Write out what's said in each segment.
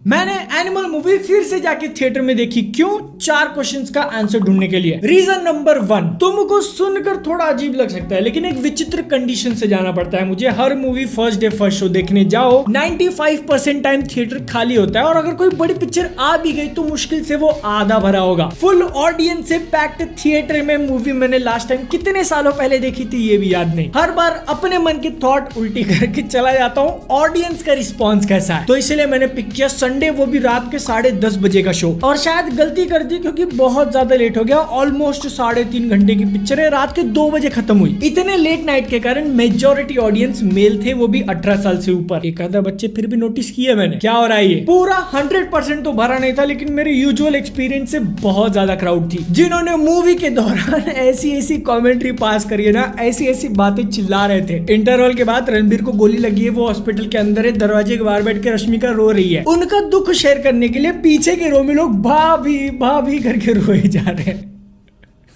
मैंने animal movie फिर से जाके थिएटर में देखी। क्यों? 4 क्वेश्चंस का आंसर ढूंढने के लिए। रीजन नंबर 1, तुमको सुनकर थोड़ा अजीब लग सकता है, लेकिन एक विचित्र कंडीशन से जाना पड़ता है मुझे। हर movie first day first show देखने जाओ, 95% टाइम थिएटर खाली होता है, और अगर कोई बड़ी पिक्चर आ भी गई तो मुश्किल से वो आधा भरा होगा। फुल ऑडियंस से पैक्ड थिएटर में मूवी मैंने लास्ट टाइम कितने सालों पहले देखी थी ये भी याद नहीं। हर बार अपने मन की थॉट उल्टी करके चला जाता हूँ ऑडियंस का रिस्पॉन्स कैसा है, तो इसलिए मैंने पिक किया संडे, वो भी रात के 10:30 बजे का शो। और शायद गलती कर दी क्योंकि बहुत ज्यादा लेट हो गया। ऑलमोस्ट 3.5 घंटे की पिक्चर है, रात के 2 बजे खत्म हुई। इतने लेट नाइट के कारण मेजॉरिटी ऑडियंस मेल थे, वो भी 18 साल से ऊपर। एक आधा बच्चे फिर भी नोटिस किए मैंने। क्या हो रहा है ये? पूरा 100% तो भरा नहीं था, लेकिन मेरे यूजुअल एक्सपीरियंस से बहुत ज्यादा क्राउड थी, जिन्होंने मूवी के दौरान ऐसी कमेंट्री पास करी है ना, ऐसी बातें चिल्ला रहे थे। इंटरवल के बाद रणबीर को गोली लगी है, वो हॉस्पिटल के अंदर है, दरवाजे के बाहर बैठ के रश्मिका रो रही है। उनका दुख शेयर करने के लिए पीछे के रो में लोग भाभी भाभी करके रोए जा रहे हैं।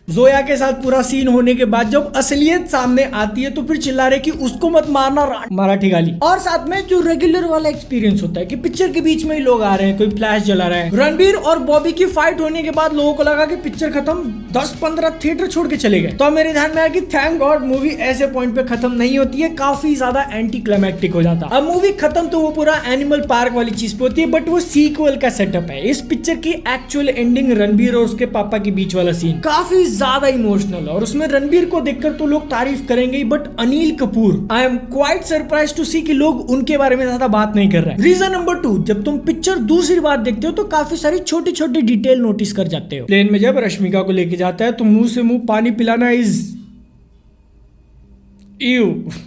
जोया के साथ पूरा सीन होने के बाद जब असलियत सामने आती है तो फिर चिल्ला रहे कि उसको मत मारना, मराठी गाली। और साथ में जो रेगुलर वाला एक्सपीरियंस होता है कि पिक्चर के बीच में ही लोग आ रहे हैं, कोई फ्लैश जला रहा है। रणबीर और बॉबी की फाइट होने के बाद लोगों को लगा कि पिक्चर खत्म, 10-15 थिएटर छोड़ के चले गए। तो मेरे ध्यान में आया कि थैंक गॉड मूवी ऐसे पॉइंट पे खत्म नहीं होती है, काफी ज्यादा एंटी क्लाइमैक्टिक हो जाता। अब मूवी खत्म तो वो पूरा एनिमल पार्क वाली चीज पे होती है, बट वो सीक्वल का सेटअप है। इस पिक्चर की एक्चुअल एंडिंग रणबीर और उसके पापा के बीच वाला सीन काफी ज्यादा इमोशनल, और उसमें रणबीर को देखकर तो लोग तारीफ करेंगे, but Anil Kapoor, I am quite surprised to see कि लोग उनके बारे में ज्यादा बात नहीं कर रहे हैं। रीजन नंबर 2, जब तुम पिक्चर दूसरी बार देखते हो तो काफी सारी छोटी छोटी डिटेल नोटिस कर जाते हो। प्लेन में जब रश्मिका को लेके जाता है तो मुंह से मुंह पानी पिलाना इज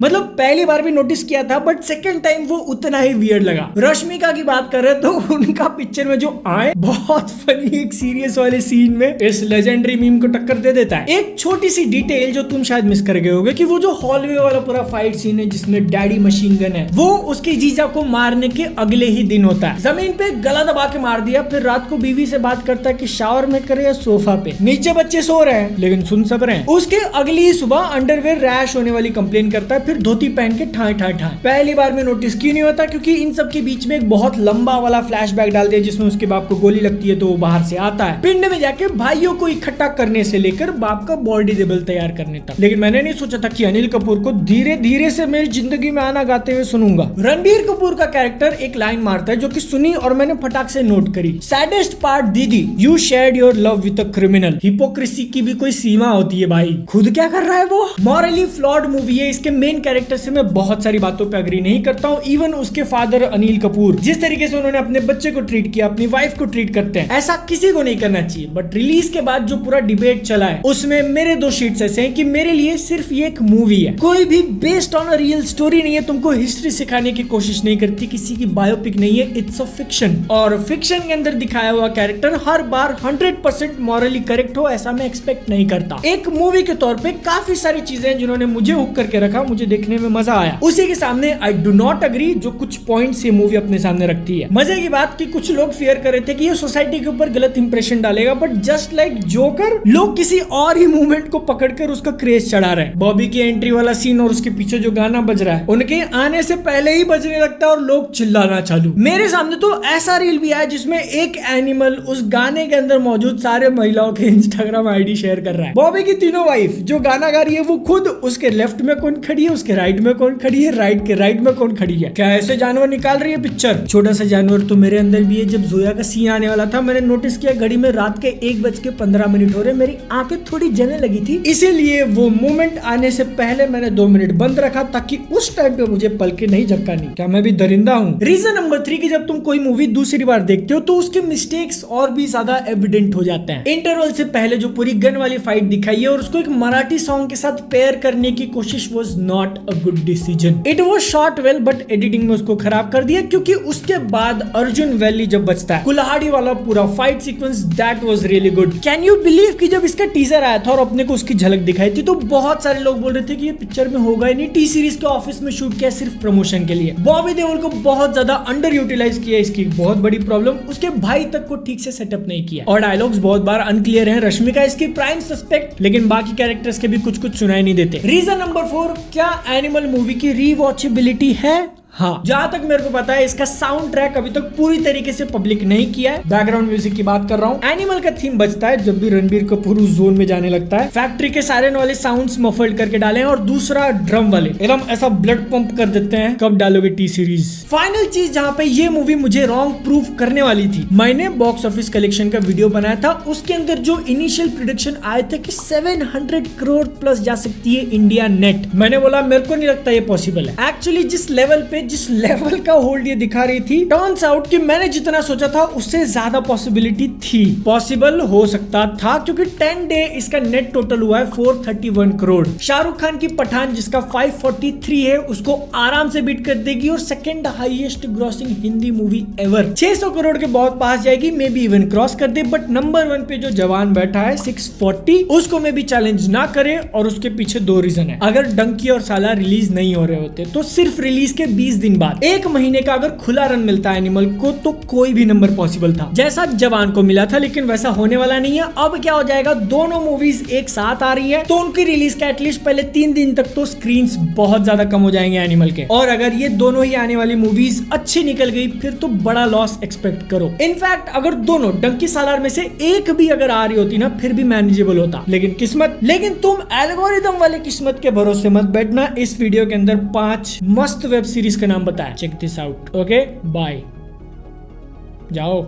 मतलब पहली बार भी नोटिस किया था, बट सेकंड टाइम वो उतना ही वियर्ड लगा। रश्मिका की बात कर रहे तो उनका पिक्चर में जो आए बहुत फनी एक सीरियस वाले सीन में इस लेजेंडरी मीम को टक्कर दे देता है। एक छोटी सी डिटेल जो तुम शायद मिस कर गए होगे कि वो जो हॉलवे वाला पूरा फाइट सीन है जिसमें डैडी मशीन गन है, वो उसके जीजा को मारने के अगले ही दिन होता है। जमीन पे गला दबा के मार दिया, फिर रात को बीवी से बात करता है कि शावर में करे या सोफा पे। नीचे बच्चे सो रहे हैं लेकिन सुन सब रहे हैं। उसके अगली ही सुबह अंडरवेयर रैश होने वाली कंप्लेन करता है, फिर धोती पहन के ठाए ठाए ठाए। पहली बार में नोटिस क्यों नहीं होता? क्योंकि इन सब के बीच में एक बहुत लंबा वाला फ्लैशबैक डाल दिया जिसमें उसके बाप को गोली लगती है तो वो बाहर से आता है, पिंड में जाके भाइयों को इकट्ठा करने से लेकर बाप का बॉडी टेबल तैयार करने तक। लेकिन मैंने नहीं सोचा था कि अनिल कपूर को धीरे धीरे से मेरी जिंदगी में आना गाते हुए सुनूंगा। रणबीर कपूर का कैरेक्टर एक लाइन मारता है जो कि सुनी और मैंने फटाक से नोट करी। सैडेस्ट पार्ट दीदी, you shared your love with a criminal. Hypocrisy की भी कोई सीमा होती है भाई, खुद क्या कर रहा है वो। मॉरली फ्लॉड मूवी है। इसके मेन कैरेक्टर से मैं बहुत सारी बातों पे अग्री नहीं करता हूँ। इवन उसके फादर अनिल कपूर, जिस तरीके से उन्होंने अपने बच्चे को ट्रीट किया, अपनी वाइफ को ट्रीट करते हैं, ऐसा किसी को नहीं करना चाहिए। बट रिलीज के बाद जो पूरा डिबेट चला है उसमें मेरे 2 शीट्स ऐसे हैं कि मेरे लिए सिर्फ ये एक मूवी है, कोई भी based on a real story नहीं है, तुमको हिस्ट्री सिखाने की कोशिश नहीं करती, किसी की बायोपिक नहीं है, इट्स अ फिक्शन। और फिक्शन के अंदर दिखाया हुआ कैरेक्टर हर बार 100% मॉरली करेक्ट हो ऐसा मैं एक्सपेक्ट नहीं करता। एक मूवी के तौर पे काफी सारी चीजें जिन्होंने मुझे हुक करके रखा, मुझे देखने में मजा आया। उसी के सामने आई डू नॉट अग्री जो कुछ पॉइंट्स ये मूवी अपने सामने रखती है। मजे की बात कि कुछ लोग फेयर कर रहे थे कि ये सोसाइटी के ऊपर गलत इंप्रेशन डालेगा, बट जस्ट लाइक जोकर लोग किसी और ही मूवमेंट को पकड़कर उसका क्रेज चढ़ा रहे हैं। बॉबी की एंट्री वाला सीन और उसके पीछे जो गाना बज रहा है उनके आने से पहले ही बजने लगता है और लोग चिल्लाना चालू। मेरे सामने तो ऐसा रील भी आया जिसमें एक एनिमल उस गाने के अंदर मौजूद सारे महिलाओं के इंस्टाग्राम आईडी शेयर कर रहा है। बॉबी की तीनों वाइफ जो गाना गा रही है वो खुद, उसके लेफ्ट में कौन खड़ी है, उसके राइट में कौन खड़ी है, राइट के राइट में कौन खड़ी है। क्या ऐसे जानवर निकाल रही है पिक्चर? छोटा सा जानवर तो मेरे अंदर भी है। जब जोया का सीन आने वाला था मैंने नोटिस किया घड़ी में रात के 1:15 हो रहे, मेरी आंखें थोड़ी जलने लगी थी, इसीलिए वो मोमेंट आने से पहले मैंने 2 मिनट बंद रखा ताकि उस टाइम पे मुझे पलके नहीं झपकानी। क्या मैं भी दरिंदा हूँ? रीजन नंबर 3 की जब तुम कोई मूवी दूसरी बार देखते हो तो उसके मिस्टेक्स और भी ज्यादा एविडेंट हो जाते हैं। इंटरवल से पहले जो पूरी गन वाली फाइट दिखाई है और उसको एक मराठी सॉन्ग के साथ पेयर करने की कोशिश was not a good decision. It was shot well but editing में उसको खराब कर दिया, क्योंकि उसके बाद अर्जुन वैली जब बचता है, कुल्हाड़ी वाला पूरा fight sequence, that was really good. Can you believe कि जब इसका टीजर आया था और अपने को उसकी झलक दिखाई थी तो बहुत सारे लोग बोल रहे थे कि ये पिक्चर में होगा ही नहीं, टी सीरीज के ऑफिस में शूट किया सिर्फ प्रमोशन के लिए। बॉबी देओल को बहुत ज्यादा अंडर यूटिलाइज किया, इसकी बहुत बड़ी प्रॉब्लम। उसके भाई तक को ठीक से सेटअप नहीं किया और डायलॉग्स बहुत बार अनक्लियर हैं। रश्मिका इसकी प्राइम सस्पेक्ट, लेकिन बाकी कैरेक्टर्स के भी कुछ सुनाई नहीं देते। रीजन नंबर 4, क्या एनिमल मूवी की रीवॉचेबिलिटी है? हाँ, जहाँ तक मेरे को पता है इसका साउंड ट्रैक अभी तक पूरी तरीके से पब्लिक नहीं किया है। बैकग्राउंड म्यूजिक की बात कर रहा हूँ। एनिमल का थीम बजता है जब भी रणबीर कपूर उस जोन में जाने लगता है। फैक्ट्री के सायरन वाले साउंड्स मफल्ड करके डाले हैं और दूसरा ड्रम वाले एकदम ऐसा ब्लड पंप कर देते हैं। कब डालोगे टी सीरीज? फाइनल चीज जहाँ पे ये मूवी मुझे रॉन्ग प्रूफ करने वाली थी, मैंने बॉक्स ऑफिस कलेक्शन का वीडियो बनाया था। उसके अंदर जो इनिशियल प्रेडिक्शन आए थे कि 700 करोड़ प्लस जा सकती है इंडिया नेट, मैंने बोला मेरे को नहीं लगता ये पॉसिबल है। एक्चुअली जिस लेवल का होल्ड ये दिखा रही थी, टर्न्स आउट कि मैंने जितना सोचा था उससे ज्यादा पॉसिबिलिटी थी। पॉसिबल हो सकता था क्योंकि 10 डे इसका नेट टोटल हुआ है 431 करोड़। शाहरुख खान की पठान जिसका 543 है उसको आराम से बीट कर देगी और second highest grossing Hindi movie ever 600 crore के बहुत पास जाएगी, मे बी इवन क्रॉस कर दे। बट नंबर 1 पे जो जवान बैठा है 640, उसको मे बी चैलेंज ना करे। और उसके पीछे 2 रीजन है। अगर डंकी और साला रिलीज नहीं हो रहे होते तो सिर्फ रिलीज के 20 दिन बाद 1 महीने का अगर खुला रन मिलता है एनिमल को तो कोई भी नंबर पॉसिबल था, जैसा जवान को मिला था। लेकिन वैसा होने वाला नहीं है। अब क्या हो जाएगा, दोनों मूवीज एक साथ आ रही है तो उनकी रिलीज के एटलीस्ट पहले 3 दिन तक तो स्क्रीन्स बहुत ज्यादा कम हो जाएंगे एनिमल के। और अगर ये दोनों ही आने वाली मूवीज अच्छी निकल गई फिर तो बड़ा लॉस एक्सपेक्ट करो। इनफैक्ट अगर दोनों डंकी सालार में से एक भी अगर आ रही होती ना फिर भी मैनेजेबल होता। लेकिन तुम एल्गोरिदम वाले किस्मत के भरोसे मत बैठना। इस वीडियो के अंदर 5 मस्त वेब सीरीज का नाम बताया, check this out. Okay bye, जाओ।